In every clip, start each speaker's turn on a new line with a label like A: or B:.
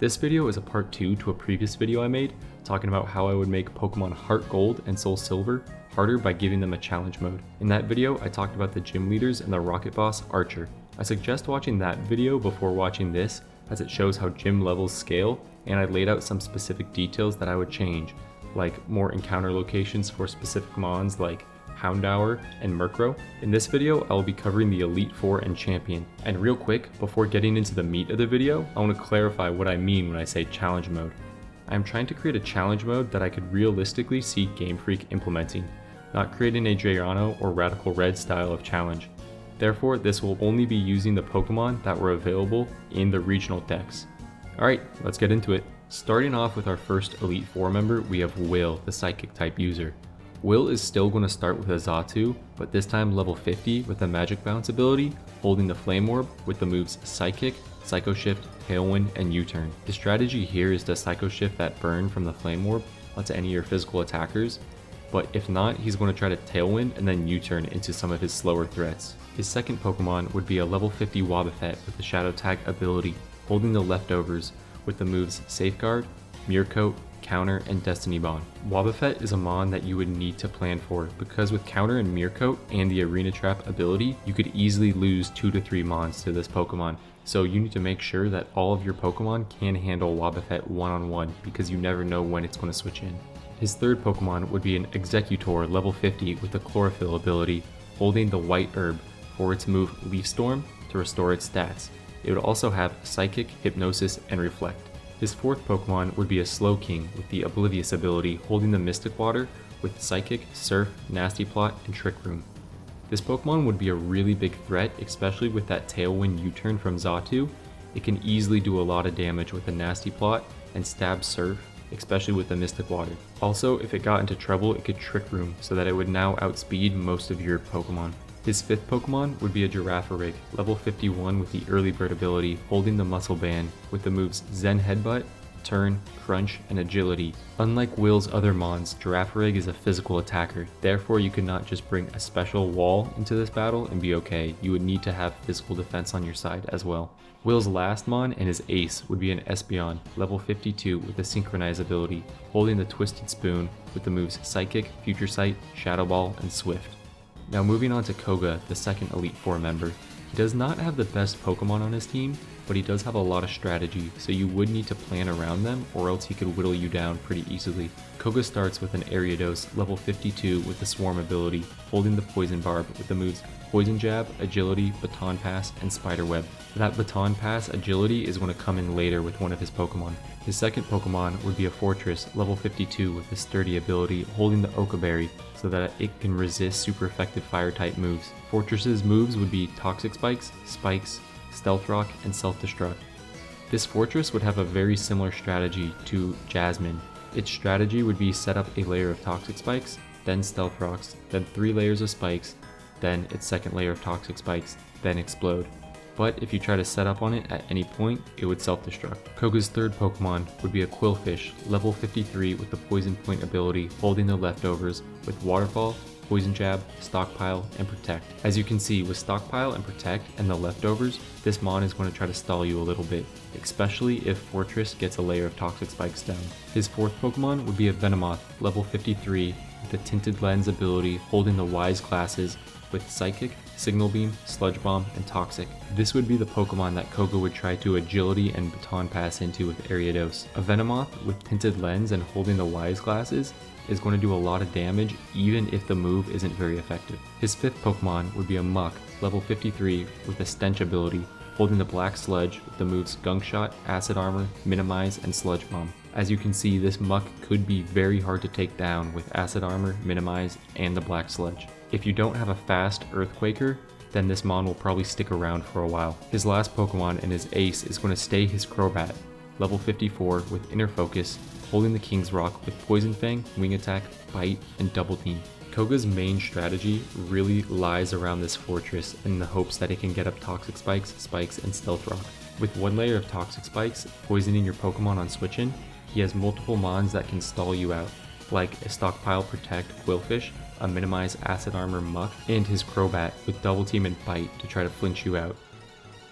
A: This video is a part 2 to a previous video I made, talking about how I would make Pokemon Heart Gold and Soul Silver harder by giving them a challenge mode. In that video, I talked about the gym leaders and the rocket boss Archer. I suggest watching that video before watching this, as it shows how gym levels scale, and I laid out some specific details that I would change, like more encounter locations for specific mons like Houndour and Murkrow. In this video, I will be covering the Elite Four and Champion. And real quick, before getting into the meat of the video, I want to clarify what I mean when I say challenge mode. I am trying to create a challenge mode that I could realistically see Game Freak implementing, not creating a Giorno or Radical Red style of challenge. Therefore, this will only be using the Pokemon that were available in the regional decks. Alright, let's get into it. Starting off with our first Elite Four member, we have Will, the Psychic type user. Will is still going to start with a Xatu, but this time level 50 with a Magic Bounce ability, holding the Flame Orb with the moves Psychic, Psycho Shift, Tailwind, and U-Turn. The strategy here is to Psycho Shift that burn from the Flame Orb onto any of your physical attackers, but if not, he's going to try to Tailwind and then U-Turn into some of his slower threats. His second Pokemon would be a level 50 Wobbuffet with the Shadow Tag ability, holding the leftovers with the moves Safeguard, Mirror Coat, Counter, and Destiny Bond. Wobbuffet is a mon that you would need to plan for, because with Counter and Mirror Coat and the Arena Trap ability, you could easily lose 2 to 3 mons to this Pokemon. So you need to make sure that all of your Pokemon can handle Wobbuffet one-on-one, because you never know when it's going to switch in. His third Pokemon would be an Executor level 50 with the Chlorophyll ability, holding the White Herb for its move Leaf Storm to restore its stats. It would also have Psychic, Hypnosis, and Reflect. His fourth Pokemon would be a Slowking with the Oblivious ability, holding the Mystic Water with Psychic, Surf, Nasty Plot, and Trick Room. This Pokemon would be a really big threat, especially with that Tailwind U-Turn from Xatu. It can easily do a lot of damage with the Nasty Plot and stab Surf, especially with the Mystic Water. Also, if it got into trouble, it could Trick Room so that it would now outspeed most of your Pokemon. His fifth Pokemon would be a Girafarig, level 51 with the Early Bird ability, holding the Muscle Band with the moves Zen Headbutt, Turn, Crunch, and Agility. Unlike Will's other mons, Girafarig is a physical attacker, therefore you could not just bring a special wall into this battle and be okay. You would need to have physical defense on your side as well. Will's last mon and his ace would be an Espeon, level 52 with the Synchronize ability, holding the Twisted Spoon with the moves Psychic, Future Sight, Shadow Ball, and Swift. Now moving on to Koga, the second Elite Four member. He does not have the best Pokemon on his team, but he does have a lot of strategy, so you would need to plan around them or else he could whittle you down pretty easily. Koga starts with an Ariados, level 52 with the Swarm ability, holding the Poison Barb with the moves Poison Jab, Agility, Baton Pass, and Spider Web. That Baton Pass agility is going to come in later with one of his Pokemon. His second Pokemon would be a Fortress, level 52 with the Sturdy ability, holding the Oka Berry so that it can resist super effective fire type moves. Fortress's moves would be Toxic Spikes, Spikes, Stealth Rock, and Self-Destruct. This Fortress would have a very similar strategy to Jasmine. Its strategy would be set up a layer of Toxic Spikes, then Stealth Rocks, then 3 layers of Spikes, then its second layer of Toxic Spikes, then explode. But if you try to set up on it at any point, it would self-destruct. Koga's third Pokemon would be a Quillfish, level 53 with the Poison Point ability, holding the leftovers with Waterfall, Poison Jab, Stockpile, and Protect. As you can see, with Stockpile and Protect and the leftovers, this mon is going to try to stall you a little bit, especially if Fortress gets a layer of Toxic Spikes down. His fourth Pokemon would be a Venomoth, level 53 with the Tinted Lens ability, holding the Wise classes with Psychic, Signal Beam, Sludge Bomb, and Toxic. This would be the Pokemon that Koga would try to Agility and Baton Pass into with Ariados. A Venomoth with Tinted Lens and holding the Wise classes is going to do a lot of damage even if the move isn't very effective. His fifth Pokemon would be a Muck, level 53 with a Stench ability, holding the Black Sludge with the moves Gunk Shot, Acid Armor, Minimize, and Sludge Bomb. As you can see, this Muck could be very hard to take down with Acid Armor, Minimize, and the Black Sludge. If you don't have a fast Earthquaker, then this mon will probably stick around for a while. His last Pokemon and his ace is going to stay his Crobat, level 54 with Inner Focus, holding the King's Rock with Poison Fang, Wing Attack, Bite, and Double Team. Koga's main strategy really lies around this Fortress in the hopes that it can get up Toxic Spikes, Spikes, and Stealth Rock. With one layer of Toxic Spikes poisoning your Pokemon on switch-in, he has multiple mons that can stall you out, like a Stockpile Protect Quillfish, a Minimize Acid Armor Muck, and his Crobat with Double Team and Bite to try to flinch you out.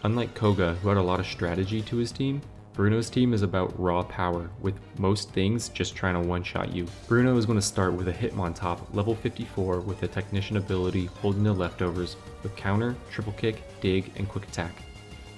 A: Unlike Koga, who had a lot of strategy to his team, Bruno's team is about raw power, with most things just trying to one-shot you. Bruno is going to start with a Hitmontop, level 54 with a Technician ability holding the leftovers with counter, triple kick, dig, and quick attack.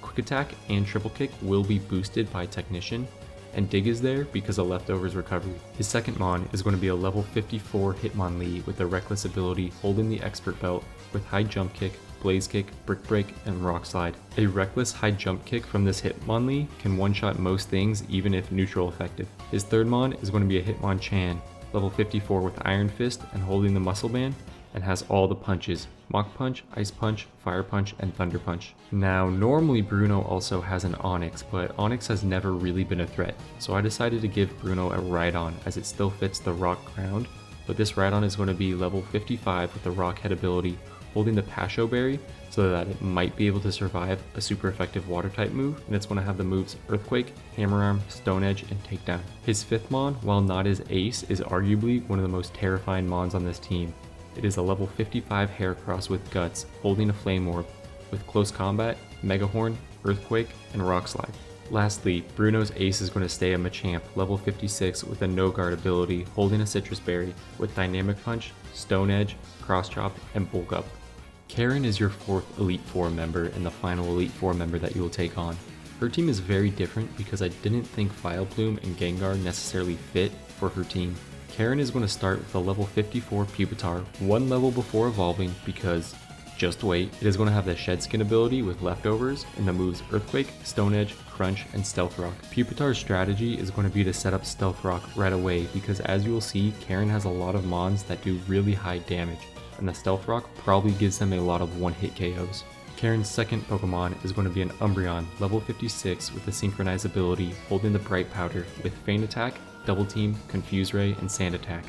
A: Quick attack and triple kick will be boosted by Technician, and dig is there because of leftovers recovery. His second Mon is going to be a level 54 Hitmonlee with a reckless ability holding the expert belt with high jump kick, blaze kick, brick break, and rock slide. A reckless high jump kick from this Hitmonlee can one-shot most things even if neutral effective. His third Mon is going to be a Hitmonchan, level 54 with Iron Fist and holding the muscle band, and has all the punches: Mach Punch, Ice Punch, Fire Punch, and Thunder Punch. Now, normally Bruno also has an Onyx, but Onyx has never really been a threat, so I decided to give Bruno a Rhydon as it still fits the rock ground, but this Rhydon is going to be level 55 with the Rock Head ability, holding the Pasho Berry so that it might be able to survive a super effective water type move, and it's going to have the moves Earthquake, Hammer Arm, Stone Edge, and Takedown. His fifth Mon, while not his ace, is arguably one of the most terrifying Mons on this team. It is a level 55 Heracross with Guts, holding a Flame Orb, with Close Combat, Mega Horn, Earthquake, and Rock Slide. Lastly, Bruno's ace is going to stay a Machamp, level 56 with a No Guard ability, holding a Citrus Berry, with Dynamic Punch, Stone Edge, Cross Chop, and Bulk Up. Karen is your fourth Elite Four member and the final Elite Four member that you will take on. Her team is very different because I didn't think Vileplume and Gengar necessarily fit for her team. Karen is going to start with a level 54 Pupitar, one level before evolving because, just wait, it is going to have the Shed Skin ability with leftovers and the moves Earthquake, Stone Edge, Crunch, and Stealth Rock. Pupitar's strategy is going to be to set up Stealth Rock right away because, as you will see, Karen has a lot of Mons that do really high damage, and the Stealth Rock probably gives them a lot of one-hit KOs. Karen's second Pokemon is going to be an Umbreon, level 56 with the Synchronize ability, holding the Bright Powder with Feint Attack, Double Team, Confuse Ray, and Sand Attack.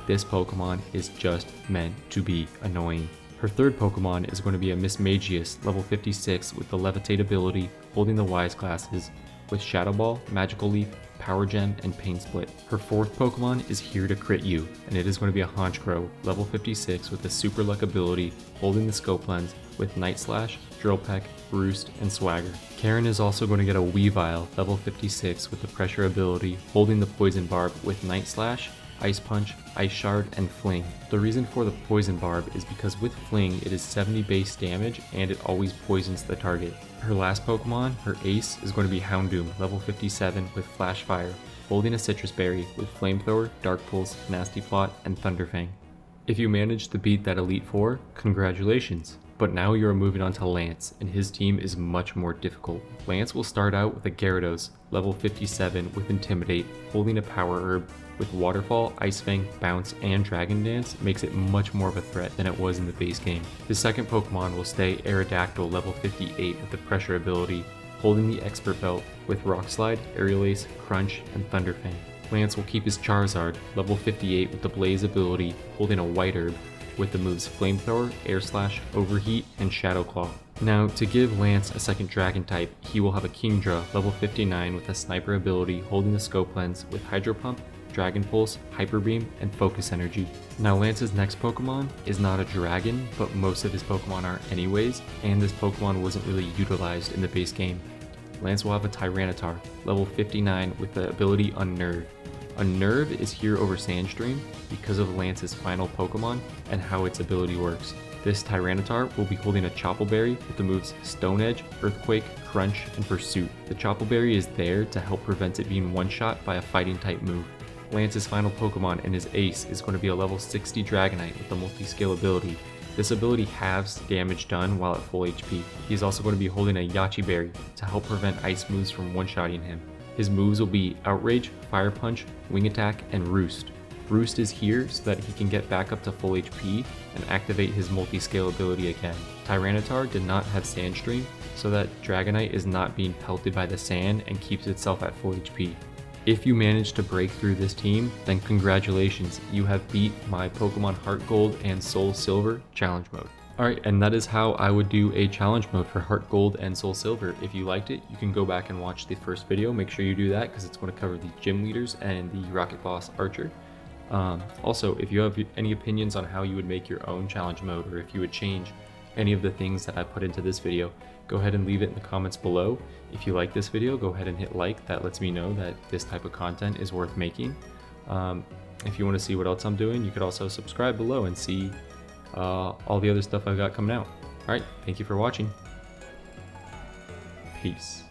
A: This Pokemon is just meant to be annoying. Her third Pokemon is going to be a Mismagius, level 56 with the Levitate ability, holding the Wise Glasses, with Shadow Ball, Magical Leaf, Power Gem, and Pain Split. Her fourth Pokemon is here to crit you, and it is going to be a Honchkrow, level 56 with the Super Luck ability, holding the Scope Lens, with Night Slash, Drill Peck, Roost, and Swagger. Karen is also going to get a Weavile, level 56 with the Pressure ability, holding the Poison Barb with Night Slash, Ice Punch, Ice Shard, and Fling. The reason for the Poison Barb is because with Fling it is 70 base damage and it always poisons the target. Her last Pokemon, her ace, is going to be Houndoom, level 57 with Flash Fire, holding a Citrus Berry with Flamethrower, Dark Pulse, Nasty Plot, and Thunderfang. If you managed to beat that Elite Four, congratulations. But now you are moving on to Lance, and his team is much more difficult. Lance will start out with a Gyarados, level 57 with Intimidate, holding a Power Herb, with Waterfall, Ice Fang, Bounce, and Dragon Dance makes it much more of a threat than it was in the base game. His second Pokemon will stay Aerodactyl, level 58 with the Pressure ability, holding the Expert Belt, with Rock Slide, Aerial Ace, Crunch, and Thunderfang. Lance will keep his Charizard, level 58 with the Blaze ability, holding a White Herb, with the moves Flamethrower, Air Slash, Overheat, and Shadow Claw. Now, to give Lance a second Dragon type, he will have a Kingdra, level 59 with a Sniper ability, holding the Scope Lens, with Hydro Pump, Dragon Pulse, Hyper Beam, and Focus Energy. Now, Lance's next Pokemon is not a dragon, but most of his Pokemon are anyways, and this Pokemon wasn't really utilized in the base game. Lance will have a Tyranitar, level 59 with the ability Unnerve. Unnerve is here over Sandstream because of Lance's final Pokemon and how its ability works. This Tyranitar will be holding a Chople Berry with the moves Stone Edge, Earthquake, Crunch, and Pursuit. The Chople Berry is there to help prevent it being one-shot by a fighting type move. Lance's final Pokemon and his ace is going to be a level 60 Dragonite with the multi-scale ability. This ability halves damage done while at full HP. He's also going to be holding a Yache Berry to help prevent ice moves from one-shotting him. His moves will be Outrage, Fire Punch, Wing Attack, and Roost. Roost is here so that he can get back up to full HP and activate his multi-scale ability again. Tyranitar did not have Sandstream, so that Dragonite is not being pelted by the sand and keeps itself at full HP. If you manage to break through this team, then congratulations, you have beat my Pokemon Heart Gold and Soul Silver challenge mode. Alright, and that is how I would do a challenge mode for Heart Gold and Soul Silver. If you liked it, you can go back and watch the first video. Make sure you do that because it's going to cover the gym leaders and the Rocket Boss Archer. Also, if you have any opinions on how you would make your own challenge mode, or if you would change any of the things that I put into this video, go ahead and leave it in the comments below. If you like this video, go ahead and hit like. That lets me know that this type of content is worth making. If you want to see what else I'm doing, you could also subscribe below and see all the other stuff I've got coming out. Alright, thank you for watching. Peace.